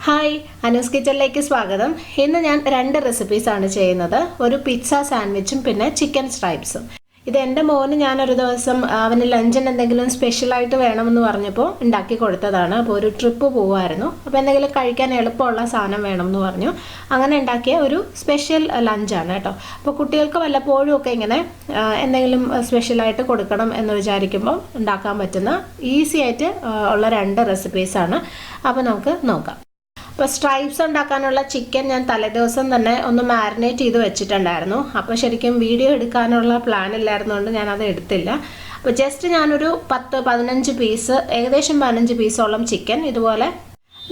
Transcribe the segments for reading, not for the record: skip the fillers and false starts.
Hi, Anu's കിച്ചണിലേക്ക് സ്വാഗതം. ഇന്ന് ഞാൻ രണ്ട് റെസിപ്പീസാണ് ചെയ്യുന്നത്. ഒരു പിസ്സ സാൻഡ്വിച്ചും പിന്നെ ചിക്കൻ സ്ട്രൈപ്സും. ഇത് എൻ്റെ മോന് ഞാനൊരു ദിവസം അവന് ലഞ്ചിന് എന്തെങ്കിലും സ്പെഷ്യലായിട്ട് വേണമെന്ന് പറഞ്ഞപ്പോൾ ഉണ്ടാക്കി കൊടുത്തതാണ്. അപ്പോൾ ഒരു ട്രിപ്പ് പോകുമായിരുന്നു. അപ്പോൾ എന്തെങ്കിലും കഴിക്കാൻ എളുപ്പമുള്ള സാധനം വേണമെന്ന് പറഞ്ഞു. അങ്ങനെ ഉണ്ടാക്കിയ ഒരു സ്പെഷ്യൽ ലഞ്ചാണ് കേട്ടോ. അപ്പോൾ കുട്ടികൾക്ക് വല്ലപ്പോഴും ഒക്കെ ഇങ്ങനെ എന്തെങ്കിലും സ്പെഷ്യലായിട്ട് കൊടുക്കണം എന്ന് വിചാരിക്കുമ്പോൾ ഉണ്ടാക്കാൻ പറ്റുന്ന ഈസി ആയിട്ട് ഉള്ള രണ്ട് റെസിപ്പീസാണ്. അപ്പോൾ നമുക്ക് നോക്കാം. അപ്പോൾ സ്ട്രൈപ്സ് ഉണ്ടാക്കാനുള്ള ചിക്കൻ ഞാൻ തലേദിവസം തന്നെ ഒന്ന് മാരിനേറ്റ് ചെയ്ത് വെച്ചിട്ടുണ്ടായിരുന്നു. അപ്പോൾ ശരിക്കും വീഡിയോ എടുക്കാനുള്ള പ്ലാൻ ഇല്ലായിരുന്നുകൊണ്ട് ഞാനത് എടുത്തില്ല. അപ്പോൾ ജസ്റ്റ് ഞാനൊരു 10-15 പീസ്, ഏകദേശം 15 പീസോളം ചിക്കൻ ഇതുപോലെ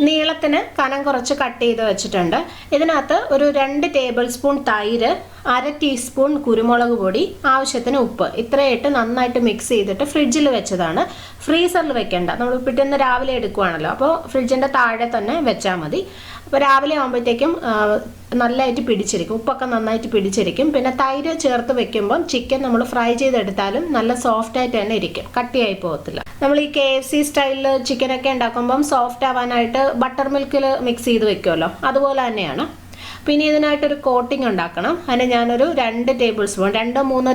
നീളത്തിന് കനം കുറച്ച് കട്ട് ചെയ്ത് വെച്ചിട്ടുണ്ട്. ഇതിനകത്ത് ഒരു 2 ടേബിൾ സ്പൂൺ തൈര്, 1/2 ടീസ്പൂൺ കുരുമുളക് പൊടി, ആവശ്യത്തിന് ഉപ്പ്, ഇത്രയായിട്ട് നന്നായിട്ട് മിക്സ് ചെയ്തിട്ട് ഫ്രിഡ്ജിൽ വെച്ചതാണ്. ഫ്രീസറിൽ വെക്കേണ്ട, നമ്മൾ പിറ്റേന്ന് രാവിലെ എടുക്കുവാണല്ലോ, അപ്പോൾ ഫ്രിഡ്ജിൻ്റെ താഴെ തന്നെ വെച്ചാൽ മതി. അപ്പോൾ രാവിലെ ആകുമ്പോഴത്തേക്കും നല്ലതായിട്ട് പിടിച്ചിരിക്കും, ഉപ്പൊക്കെ നന്നായിട്ട് പിടിച്ചിരിക്കും. പിന്നെ തൈര് ചേർത്ത് വെക്കുമ്പം ചിക്കൻ നമ്മൾ ഫ്രൈ ചെയ്തെടുത്താലും നല്ല സോഫ്റ്റ് ആയിട്ട് തന്നെ ഇരിക്കും, കട്ടിയായി പോകത്തില്ല. നമ്മൾ ഈ KFC സ്റ്റൈലിൽ ചിക്കനൊക്കെ ഉണ്ടാക്കുമ്പം സോഫ്റ്റ് ആവാനായിട്ട് ബട്ടർ മിൽക്കിൽ മിക്സ് ചെയ്ത് വെക്കുമല്ലോ, അതുപോലെ തന്നെയാണ്. പിന്നെ ഇതിനായിട്ടൊരു കോട്ടിംഗ് ഉണ്ടാക്കണം. അതിന് ഞാനൊരു 2-3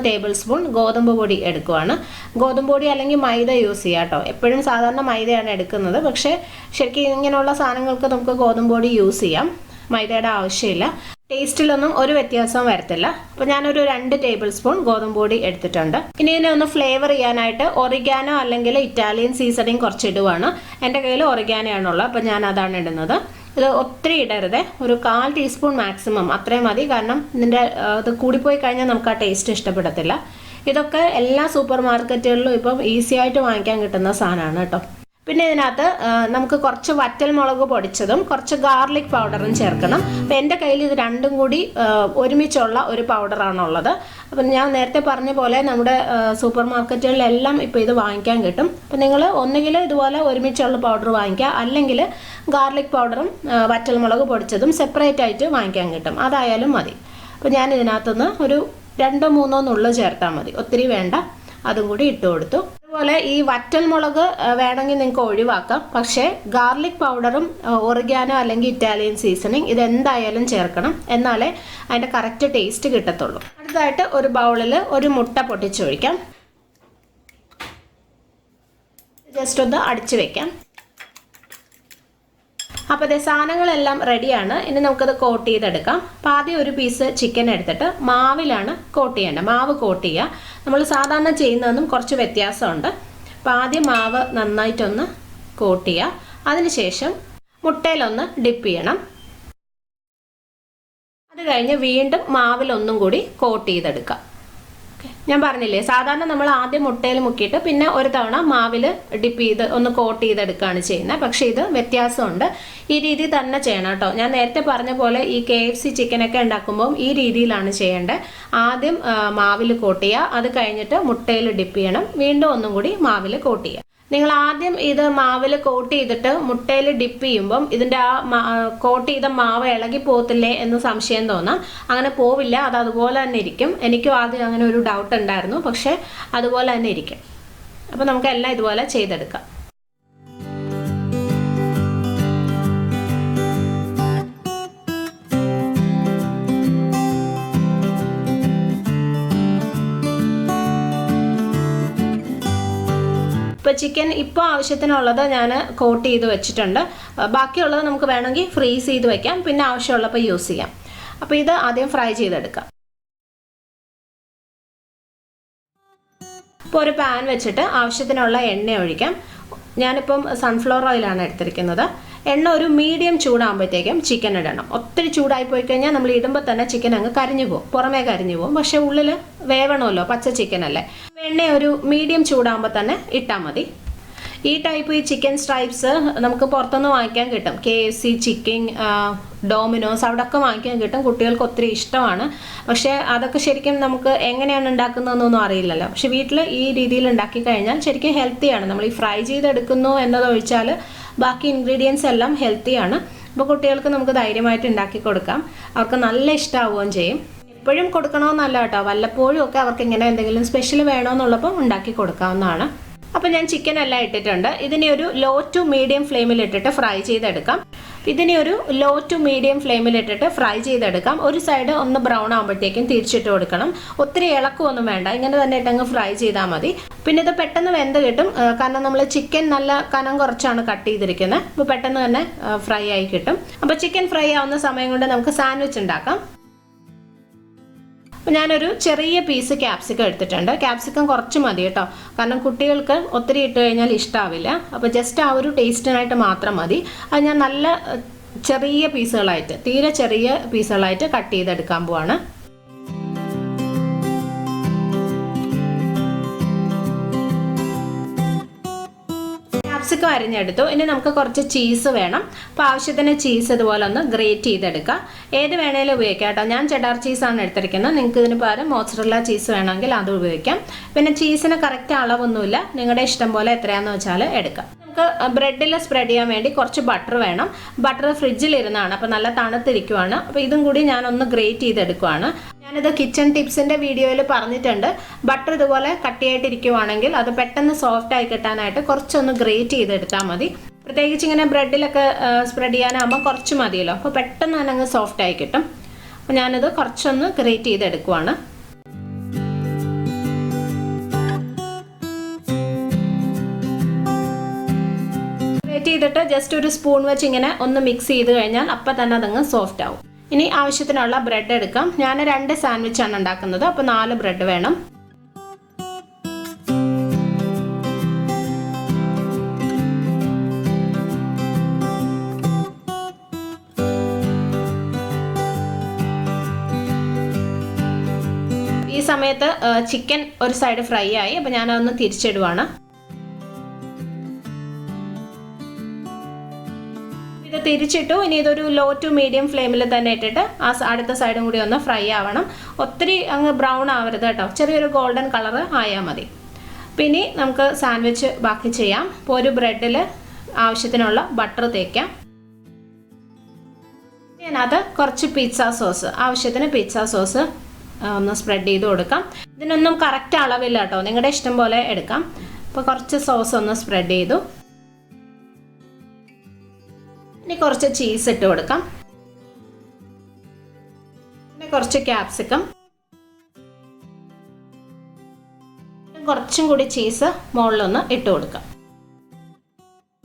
ടേബിൾ സ്പൂൺ ഗോതമ്പ് പൊടി എടുക്കുവാണ്. ഗോതമ്പ് പൊടി അല്ലെങ്കിൽ മൈദ യൂസ് ചെയ്യാം കേട്ടോ. എപ്പോഴും സാധാരണ മൈദയാണ് എടുക്കുന്നത്, പക്ഷേ ശരിക്കും ഇങ്ങനെയുള്ള സാധനങ്ങൾക്ക് നമുക്ക് ഗോതമ്പ് പൊടി യൂസ് ചെയ്യാം, മൈദയുടെ ആവശ്യമില്ല. ടേസ്റ്റിലൊന്നും ഒരു വ്യത്യാസവും വരത്തില്ല. അപ്പോൾ ഞാനൊരു 2 ടേബിൾ സ്പൂൺ ഗോതമ്പ് പൊടി എടുത്തിട്ടുണ്ട്. ഇനി ഇതിനെ ഒന്ന് ഫ്ലേവർ ചെയ്യാനായിട്ട് ഒറിഗാനോ അല്ലെങ്കിൽ ഇറ്റാലിയൻ സീസണിങ് കുറച്ച് ഇടുവാണ്. എൻ്റെ കയ്യിൽ ഒറിഗാനോ ആണുള്ളത്, അപ്പോൾ ഞാൻ അതാണ് ഇടുന്നത്. ഇത് ഒത്തിരി ഇടരുത്, ഒരു 1/4 ടീസ്പൂൺ മാക്സിമം അത്രയും മതി. കാരണം ഇതിൻ്റെ ഇത് കൂടിപ്പോയി കഴിഞ്ഞാൽ നമുക്ക് ആ ടേസ്റ്റ് ഇഷ്ടപ്പെടത്തില്ല. ഇതൊക്കെ എല്ലാ സൂപ്പർ മാർക്കറ്റുകളിലും ഇപ്പം ഈസി ആയിട്ട് വാങ്ങിക്കാൻ കിട്ടുന്ന സാധനമാണ് കേട്ടോ. പിന്നെ ഇതിനകത്ത് നമുക്ക് കുറച്ച് വറ്റൽ മുളക് പൊടിച്ചതും കുറച്ച് ഗാർലിക് പൗഡറും ചേർക്കണം. അപ്പം എൻ്റെ കയ്യിൽ ഇത് രണ്ടും കൂടി ഒരുമിച്ചുള്ള ഒരു പൗഡറാണുള്ളത്. അപ്പം ഞാൻ നേരത്തെ പറഞ്ഞ പോലെ നമ്മുടെ സൂപ്പർ മാർക്കറ്റുകളിലെല്ലാം ഇപ്പോൾ ഇത് വാങ്ങിക്കാൻ കിട്ടും. അപ്പം നിങ്ങൾ ഒന്നുകിൽ ഇതുപോലെ ഒരുമിച്ചുള്ള പൗഡർ വാങ്ങിക്കുക, അല്ലെങ്കിൽ ഗാർലിക് പൗഡറും വറ്റൽ മുളക് പൊടിച്ചതും സെപ്പറേറ്റ് ആയിട്ട് വാങ്ങിക്കാൻ കിട്ടും, അതായാലും മതി. അപ്പോൾ ഞാൻ ഇതിനകത്തുനിന്ന് ഒരു 2-3 നുള്ളു ചേർത്താൽ മതി, ഒത്തിരി വേണ്ട. അതും കൂടി ഇട്ട് കൊടുത്തു. അതുപോലെ ഈ വറ്റൽ മുളക് വേണമെങ്കിൽ നിങ്ങൾക്ക് ഒഴിവാക്കാം, പക്ഷേ ഗാർലിക് പൗഡറും ഒറിഗാനോ അല്ലെങ്കിൽ ഇറ്റാലിയൻ സീസണിങ് ഇതെന്തായാലും ചേർക്കണം, എന്നാലേ അതിൻ്റെ കറക്റ്റ് ടേസ്റ്റ് കിട്ടത്തുള്ളൂ. അടുത്തതായിട്ട് ഒരു ബൗളിൽ ഒരു മുട്ട പൊട്ടിച്ചൊഴിക്കാം. ജസ്റ്റ് ഒന്ന് അടിച്ചു വെക്കാം. അപ്പോൾ അതേ സാധനങ്ങളെല്ലാം റെഡിയാണ്. ഇനി നമുക്കത് കോട്ട് ചെയ്തെടുക്കാം. അപ്പോൾ ആദ്യം ഒരു പീസ് ചിക്കൻ എടുത്തിട്ട് മാവിലാണ് കോട്ട് ചെയ്യേണ്ടത്. മാവ് കോട്ട് ചെയ്യുക. നമ്മൾ സാധാരണ ചെയ്യുന്നതൊന്നും കുറച്ച് വ്യത്യാസമുണ്ട്. അപ്പോൾ ആദ്യം മാവ് നന്നായിട്ടൊന്ന് കോട്ട് ചെയ്യുക. അതിനുശേഷം മുട്ടയിലൊന്ന് ഡിപ്പ് ചെയ്യണം. അത് കഴിഞ്ഞ് വീണ്ടും മാവിലൊന്നും കൂടി കോട്ട് ചെയ്തെടുക്കാം. ഞാൻ പറഞ്ഞില്ലേ, സാധാരണ നമ്മൾ ആദ്യം മുട്ടയിൽ മുക്കിയിട്ട് പിന്നെ ഒരു തവണ മാവിൽ ഡിപ്പ് ചെയ്ത് ഒന്ന് കോട്ട് ചെയ്തെടുക്കുകയാണ് ചെയ്യുന്നത്. പക്ഷേ ഇത് വ്യത്യാസമുണ്ട്. ഈ രീതി തന്നെ ചെയ്യണം കേട്ടോ. ഞാൻ നേരത്തെ പറഞ്ഞ പോലെ ഈ KFC ചിക്കനൊക്കെ ഉണ്ടാക്കുമ്പോൾ ഈ രീതിയിലാണ് ചെയ്യേണ്ടത്. ആദ്യം മാവിൽ കോട്ട് ചെയ്യുക, അത് കഴിഞ്ഞിട്ട് മുട്ടയിൽ ഡിപ്പ് ചെയ്യണം, വീണ്ടും ഒന്നും കൂടി മാവിൽ കോട്ട് ചെയ്യുക. നിങ്ങൾ ആദ്യം ഇത് മാവിൽ കോട്ട് ചെയ്തിട്ട് മുട്ടയിൽ ഡിപ്പ് ചെയ്യുമ്പം ഇതിൻ്റെ ആ കോട്ട് ചെയ്ത മാവ് ഇളകി പോകത്തില്ലേ എന്ന് സംശയം തോന്നാം. അങ്ങനെ പോവില്ല, അത് അതുപോലെ തന്നെ ഇരിക്കും. എനിക്കും ആദ്യം അങ്ങനെ ഒരു ഡൗട്ട് ഉണ്ടായിരുന്നു, പക്ഷേ അതുപോലെ തന്നെ ഇരിക്കും. അപ്പോൾ നമുക്കെല്ലാം ഇതുപോലെ ചെയ്തെടുക്കാം. ഇപ്പോൾ ചിക്കൻ ഇപ്പോൾ ആവശ്യത്തിനുള്ളത് ഞാൻ കോട്ട് ചെയ്ത് വെച്ചിട്ടുണ്ട്. ബാക്കിയുള്ളത് നമുക്ക് വേണമെങ്കിൽ ഫ്രീസ് ചെയ്ത് വെക്കാം, പിന്നെ ആവശ്യമുള്ളപ്പോൾ യൂസ് ചെയ്യാം. അപ്പോൾ ഇത് ആദ്യം ഫ്രൈ ചെയ്തെടുക്കാം. ഇപ്പോൾ ഒരു പാൻ വെച്ചിട്ട് ആവശ്യത്തിനുള്ള എണ്ണ ഒഴിക്കാം. ഞാനിപ്പം സൺഫ്ലവർ ഓയിലാണ് എടുത്തിരിക്കുന്നത്. എണ്ണ ഒരു മീഡിയം ചൂടാകുമ്പോഴത്തേക്കും ചിക്കൻ ഇടണം. ഒത്തിരി ചൂടായി പോയി കഴിഞ്ഞാൽ നമ്മൾ ഇടുമ്പോൾ തന്നെ ചിക്കൻ അങ്ങ് കരിഞ്ഞു പോകും, പുറമേ കരിഞ്ഞു പോകും. പക്ഷേ ഉള്ളിൽ വേവണമല്ലോ, പച്ച ചിക്കൻ അല്ലേ. എണ്ണ ഒരു മീഡിയം ചൂടാകുമ്പോൾ തന്നെ ഇട്ടാൽ മതി. ഈ ടൈപ്പ് ഈ ചിക്കൻ സ്ട്രൈപ്സ് നമുക്ക് പുറത്തുനിന്ന് വാങ്ങിക്കാൻ കിട്ടും. KFC, ചിക്കൻ, ഡോമിനോസ്, അവിടെയൊക്കെ വാങ്ങിക്കാൻ കിട്ടും. കുട്ടികൾക്ക് ഒത്തിരി ഇഷ്ടമാണ്. പക്ഷേ അതൊക്കെ ശരിക്കും നമുക്ക് എങ്ങനെയാണ് ഉണ്ടാക്കുന്നതെന്നൊന്നും അറിയില്ലല്ലോ. പക്ഷെ വീട്ടിൽ ഈ രീതിയിൽ ഉണ്ടാക്കി കഴിഞ്ഞാൽ ശരിക്കും ഹെൽത്തിയാണ്. നമ്മൾ ഈ ഫ്രൈ ചെയ്തെടുക്കുന്നു എന്നതൊഴിച്ചാൽ ബാക്കി ഇൻഗ്രീഡിയൻസ് എല്ലാം ഹെൽത്തിയാണ്. അപ്പോൾ കുട്ടികൾക്ക് നമുക്ക് ധൈര്യമായിട്ട് ഉണ്ടാക്കി കൊടുക്കാം. അവർക്ക് നല്ല ഇഷ്ടമാവുകയും ചെയ്യും. എപ്പോഴും കൊടുക്കണമെന്നല്ല കേട്ടോ, വല്ലപ്പോഴും ഒക്കെ അവർക്ക് ഇങ്ങനെ എന്തെങ്കിലും സ്പെഷ്യൽ വേണമെന്നുള്ളപ്പോൾ ഉണ്ടാക്കി കൊടുക്കാവുന്നതാണ്. അപ്പോൾ ഞാൻ ചിക്കൻ എല്ലാം ഇട്ടിട്ടുണ്ട്. ഇതിനെ ഒരു ലോ ടു മീഡിയം ഫ്ലെയിമിൽ ഇട്ടിട്ട് ഫ്രൈ ചെയ്തെടുക്കാം. ഇതിനെ ഒരു ലോ ടു മീഡിയം ഫ്ലെയിമിൽ ഇട്ടിട്ട് ഫ്രൈ ചെയ്തെടുക്കാം. ഒരു സൈഡ് ഒന്ന് ബ്രൗൺ ആകുമ്പോഴത്തേക്കും തിരിച്ചിട്ട് കൊടുക്കണം. ഒത്തിരി ഇളക്കുമൊന്നും വേണ്ട, ഇങ്ങനെ തന്നെ ഇട്ടങ്ങ് ഫ്രൈ ചെയ്താൽ മതി. പിന്നെ ഇത് പെട്ടെന്ന് വെന്ത് കിട്ടും, കാരണം നമ്മൾ ചിക്കൻ നല്ല കനം കുറച്ചാണ് കട്ട് ചെയ്തിരിക്കുന്നത്. അപ്പോൾ പെട്ടെന്ന് തന്നെ ഫ്രൈ ആയി കിട്ടും. അപ്പോൾ ചിക്കൻ ഫ്രൈ ആവുന്ന സമയം കൊണ്ട് നമുക്ക് സാൻഡ്വിച്ച് ഉണ്ടാക്കാം. ഞാനൊരു ചെറിയ പീസ് ക്യാപ്സിക്കം എടുത്തിട്ടുണ്ട്. ക്യാപ്സിക്കം കുറച്ച് മതി കേട്ടോ, കാരണം കുട്ടികൾക്ക് ഒത്തിരി ഇട്ട് കഴിഞ്ഞാൽ ഇഷ്ടാവില്ല. അപ്പോൾ ജസ്റ്റ് ആ ഒരു ടേസ്റ്റിനായിട്ട് മാത്രം മതി. അത് ഞാൻ നല്ല ചെറിയ പീസുകളായിട്ട്, തീരെ ചെറിയ പീസുകളായിട്ട് കട്ട് ചെയ്തെടുക്കാൻ പോവാണ്. ക്യാപ്സിക്കം അരിഞ്ഞെടുത്തു. ഇനി നമുക്ക് കുറച്ച് ചീസ് വേണം. അപ്പോൾ ആവശ്യത്തിന് ചീസ് ഇതുപോലെ ഒന്ന് ഗ്രേറ്റ് ചെയ്തെടുക്കാം. ഏത് വേണേലും ഉപയോഗിക്കാം കേട്ടോ. ഞാൻ ചെഡാർ ചീസാണ് എടുത്തിരിക്കുന്നത്. നിങ്ങൾക്ക് ഇതിന് പകരം മോസറല്ല ചീസ് വേണമെങ്കിൽ അത് ഉപയോഗിക്കാം. പിന്നെ ചീസിന് കറക്റ്റ് അളവൊന്നുമില്ല, നിങ്ങളുടെ ഇഷ്ടം പോലെ എത്രയാണെന്ന് വെച്ചാൽ എടുക്കാം. നമുക്ക് ബ്രെഡിൽ സ്പ്രെഡ് ചെയ്യാൻ വേണ്ടി കുറച്ച് ബട്ടർ വേണം. ബട്ടർ ഫ്രിഡ്ജിൽ ഇരുന്നാണ്, അപ്പോൾ നല്ല തണുത്തിരിക്കുവാണ്. അപ്പോൾ ഇതും കൂടി ഞാനൊന്ന് ഗ്രേറ്റ് ചെയ്തെടുക്കുവാണ്. ഞാനിത് കിച്ചൺ ടിപ്സിൻ്റെ വീഡിയോയിൽ പറഞ്ഞിട്ടുണ്ട്. ബട്ടർ ഇതുപോലെ കട്ടിയായിട്ടിരിക്കുവാണെങ്കിൽ അത് പെട്ടെന്ന് സോഫ്റ്റ് ആയി കിട്ടാനായിട്ട് കുറച്ചൊന്ന് ഗ്രേറ്റ് ചെയ്തെടുത്താൽ മതി. പ്രത്യേകിച്ച് ഇങ്ങനെ ബ്രെഡിലൊക്കെ സ്പ്രെഡ് ചെയ്യാനാകുമ്പോൾ കുറച്ച് മതിയല്ലോ, അപ്പോൾ പെട്ടെന്ന് തന്നെ അങ്ങ് സോഫ്റ്റ് ആയി കിട്ടും. അപ്പോൾ ഞാനിത് കുറച്ചൊന്ന് ഗ്രേറ്റ് ചെയ്തെടുക്കുവാണ്. ഗ്രേറ്റ് ചെയ്തിട്ട് ജസ്റ്റ് ഒരു സ്പൂൺ വെച്ച് ഇങ്ങനെ ഒന്ന് മിക്സ് ചെയ്ത് കഴിഞ്ഞാൽ അപ്പം തന്നെ അതങ്ങ് സോഫ്റ്റ് ആവും. ഇനി ആവശ്യത്തിനുള്ള ബ്രെഡ് എടുക്കാം. ഞാൻ 2 സാൻഡ്വിച്ചാണ് ഉണ്ടാക്കുന്നത്, അപ്പോൾ 4 ബ്രെഡ് വേണം. ഈ സമയത്ത് ചിക്കൻ ഒരു സൈഡ് ഫ്രൈ ആയി, അപ്പോൾ ഞാനതൊന്ന് തിരിച്ചിടുവാണ്. ഇത് തിരിച്ചിട്ടു. ഇനി ഇതൊരു ലോ ടു മീഡിയം ഫ്ലെയിമിൽ തന്നെ ഇട്ടിട്ട് അടുത്ത സൈഡും കൂടി ഒന്ന് ഫ്രൈ ആവണം. ഒത്തിരി അങ്ങ് ബ്രൗൺ ആവരുത് കേട്ടോ, ചെറിയൊരു ഗോൾഡൻ കളർ ആയാൽ മതി. പിന്നെ നമുക്ക് സാൻഡ്വിച്ച് ബാക്കി ചെയ്യാം. ഇപ്പോൾ ഒരു ബ്രെഡിൽ ആവശ്യത്തിനുള്ള ബട്ടർ തേക്കാം. അതിനകത്ത് കുറച്ച് പിസ്സ സോസ്, ആവശ്യത്തിന് പിസ്സ സോസ് ഒന്ന് സ്പ്രെഡ് ചെയ്ത് കൊടുക്കാം. ഇതിനൊന്നും കറക്റ്റ് അളവില്ല കേട്ടോ, നിങ്ങളുടെ ഇഷ്ടം പോലെ എടുക്കാം. അപ്പോൾ കുറച്ച് സോസ് ഒന്ന് സ്പ്രെഡ് ചെയ്തു. ഇനി കുറച്ച് ചീസ് ഇട്ട് കൊടുക്കാം. പിന്നെ കുറച്ച് ക്യാപ്സിക്കം, കുറച്ചും കൂടി ചീസ് മുകളിലൊന്ന് ഇട്ട് കൊടുക്കാം.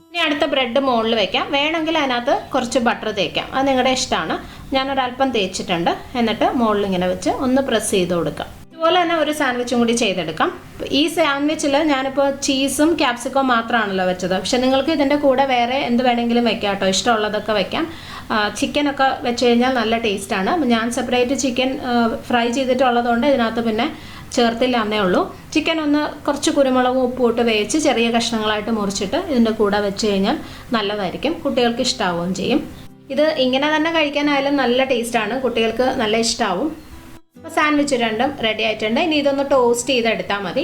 ഇനി അടുത്ത ബ്രെഡ് മുകളിൽ വെക്കാം. വേണമെങ്കിൽ അതിനകത്ത് കുറച്ച് ബട്ടർ തേക്കാം, അത് നിങ്ങളുടെ ഇഷ്ടമാണ്. ഞാനൊരല്പം തേച്ചിട്ടുണ്ട്. എന്നിട്ട് മുകളിൽ ഇങ്ങനെ വെച്ച് ഒന്ന് പ്രസ് ചെയ്ത് കൊടുക്കാം. ഇതുപോലെ തന്നെ ഒരു സാൻഡ്വിച്ചും കൂടി ചെയ്തെടുക്കാം. ഈ സാൻഡ്വിച്ചിൽ ഞാനിപ്പോൾ ചീസും ക്യാപ്സിക്കവും മാത്രമാണല്ലോ വെച്ചത്. പക്ഷെ നിങ്ങൾക്ക് ഇതിൻ്റെ കൂടെ വേറെ എന്ത് വേണമെങ്കിലും വെക്കാം കേട്ടോ, ഇഷ്ടമുള്ളതൊക്കെ വെക്കാം. ചിക്കനൊക്കെ വെച്ച് കഴിഞ്ഞാൽ നല്ല ടേസ്റ്റാണ്. ഞാൻ സെപ്പറേറ്റ് ചിക്കൻ ഫ്രൈ ചെയ്തിട്ടുള്ളതുകൊണ്ട് ഇതിനകത്ത് പിന്നെ ചേർത്തില്ല എന്നേ ഉള്ളൂ. ചിക്കൻ ഒന്ന് കുറച്ച് കുരുമുളകും ഉപ്പും ഇട്ട് വേവിച്ച് ചെറിയ കഷ്ണങ്ങളായിട്ട് മുറിച്ചിട്ട് ഇതിൻ്റെ കൂടെ വെച്ച് കഴിഞ്ഞാൽ നല്ലതായിരിക്കും, കുട്ടികൾക്ക് ഇഷ്ടമാവുകയും ചെയ്യും. ഇത് ഇങ്ങനെ തന്നെ കഴിക്കാനായാലും നല്ല ടേസ്റ്റാണ്, കുട്ടികൾക്ക് നല്ല ഇഷ്ടമാവും. അപ്പോൾ സാൻഡ്വിച്ച് രണ്ടും റെഡി ആയിട്ടുണ്ട്. ഇനി ഇതൊന്ന് ടോസ്റ്റ് ചെയ്തെടുത്താൽ മതി.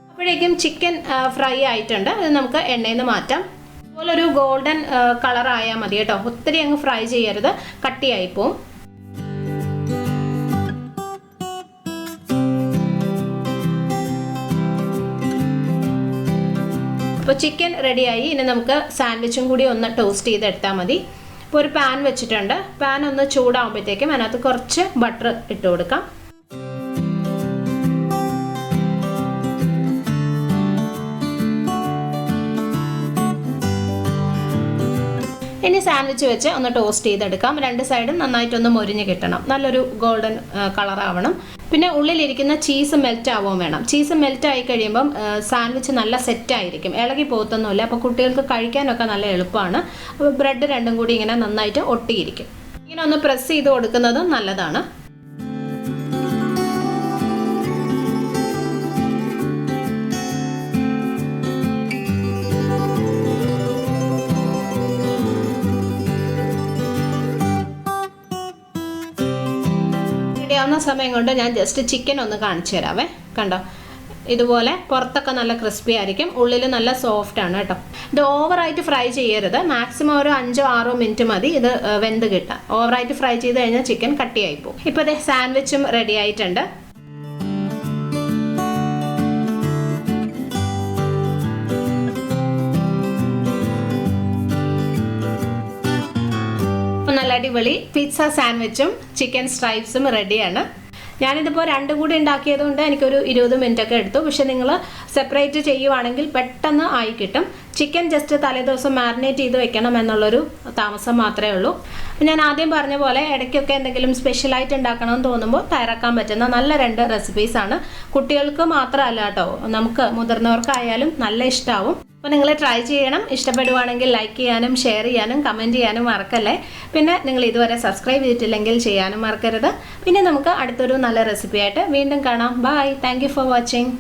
അപ്പോഴേക്കും ചിക്കൻ ഫ്രൈ ആയിട്ടുണ്ട്. ഇത് നമുക്ക് എണ്ണയിൽ നിന്ന് മാറ്റാം. അതുപോലെ ഒരു ഗോൾഡൻ കളർ ആയാൽ മതി കേട്ടോ, ഒത്തിരി അങ്ങ് ഫ്രൈ ചെയ്യരുത്, കട്ടിയായിപ്പോവും. അപ്പോൾ ചിക്കൻ റെഡിയായി. ഇനി നമുക്ക് സാൻഡ്വിച്ചും കൂടി ഒന്ന് ടോസ്റ്റ് ചെയ്തെടുത്താൽ മതി. ഇപ്പോൾ ഒരു പാൻ വെച്ചിട്ടുണ്ട്. പാൻ ഒന്ന് ചൂടാകുമ്പോഴത്തേക്കും അതിനകത്ത് കുറച്ച് ബട്ടർ ഇട്ട് കൊടുക്കാം. ഇനി സാൻഡ്വിച്ച് വെച്ച് ഒന്ന് ടോസ്റ്റ് ചെയ്തെടുക്കാം. 2 സൈഡും നന്നായിട്ടൊന്ന് മൊരിഞ്ഞ് കിട്ടണം, നല്ലൊരു ഗോൾഡൻ കളർ ആവണം. പിന്നെ ഉള്ളിലിരിക്കുന്ന ചീസ് മെൽറ്റ് ആവുകയും വേണം. ചീസ് മെൽറ്റ് ആയി കഴിയുമ്പം സാൻഡ്വിച്ച് നല്ല സെറ്റായിരിക്കും, ഇളകി പോകത്തൊന്നുമില്ല. അപ്പോൾ കുട്ടികൾക്ക് കഴിക്കാനൊക്കെ നല്ല എളുപ്പമാണ്. അപ്പോൾ ബ്രെഡ് രണ്ടും കൂടി ഇങ്ങനെ നന്നായിട്ട് ഒട്ടിയിരിക്കും. ഇങ്ങനെ ഒന്ന് പ്രസ് ചെയ്ത് കൊടുക്കുന്നതും നല്ലതാണ്. സമയം കൊണ്ട് ഞാൻ ജസ്റ്റ് ചിക്കൻ ഒന്ന് കാണിച്ചു തരാവേ. കണ്ടോ, ഇതുപോലെ പുറത്തൊക്കെ നല്ല ക്രിസ്പി ആയിരിക്കും, ഉള്ളിൽ നല്ല സോഫ്റ്റ് ആണ് കേട്ടോ. ഇത് ഓവറായിട്ട് ഫ്രൈ ചെയ്യരുത്, മാക്സിമം ഒരു 5-6 മിനിറ്റ് മതി ഇത് വെന്ത് കിട്ടാൻ. ഓവറായിട്ട് ഫ്രൈ ചെയ്ത് കഴിഞ്ഞാൽ ചിക്കൻ കട്ടിയായി പോകും. ഇപ്പോൾ ദേ സാൻഡ്വിച്ചും റെഡി ആയിട്ടുണ്ട്. അടിപൊളി പിസ്സ സാൻഡ്വിച്ചും ചിക്കൻ സ്ട്രൈപ്സും റെഡിയാണ്. ഞാനിതിപ്പോൾ രണ്ടും കൂടി ഉണ്ടാക്കിയതുകൊണ്ട് എനിക്കൊരു 20 മിനിറ്റ് ഒക്കെ എടുത്തു. പക്ഷെ നിങ്ങൾ സെപ്പറേറ്റ് ചെയ്യുവാണെങ്കിൽ പെട്ടെന്ന് ആയി കിട്ടും. ചിക്കൻ ജസ്റ്റ് തലേദിവസം മാരിനേറ്റ് ചെയ്ത് വെക്കണം എന്നുള്ളൊരു താമസം മാത്രമേ ഉള്ളൂ. ഞാൻ ആദ്യം പറഞ്ഞ പോലെ ഇടയ്ക്കൊക്കെ എന്തെങ്കിലും സ്പെഷ്യലായിട്ട് ഉണ്ടാക്കണമെന്ന് തോന്നുമ്പോൾ തയ്യാറാക്കാൻ പറ്റുന്ന നല്ല 2 റെസിപ്പീസാണ്. കുട്ടികൾക്ക് മാത്രമല്ല കേട്ടോ, നമുക്ക് മുതിർന്നവർക്കായാലും നല്ല ഇഷ്ടമാവും. അപ്പോൾ നിങ്ങൾ ട്രൈ ചെയ്യണം. ഇഷ്ടപ്പെടുവാണെങ്കിൽ ലൈക്ക് ചെയ്യാനും ഷെയർ ചെയ്യാനും കമൻറ്റ് ചെയ്യാനും മറക്കല്ലേ. പിന്നെ നിങ്ങൾ ഇതുവരെ സബ്സ്ക്രൈബ് ചെയ്തിട്ടില്ലെങ്കിൽ ചെയ്യാനും മറക്കരുത്. പിന്നെ നമുക്ക് അടുത്തൊരു നല്ല റെസിപ്പിയായിട്ട് വീണ്ടും കാണാം. Bye. Thank you for watching.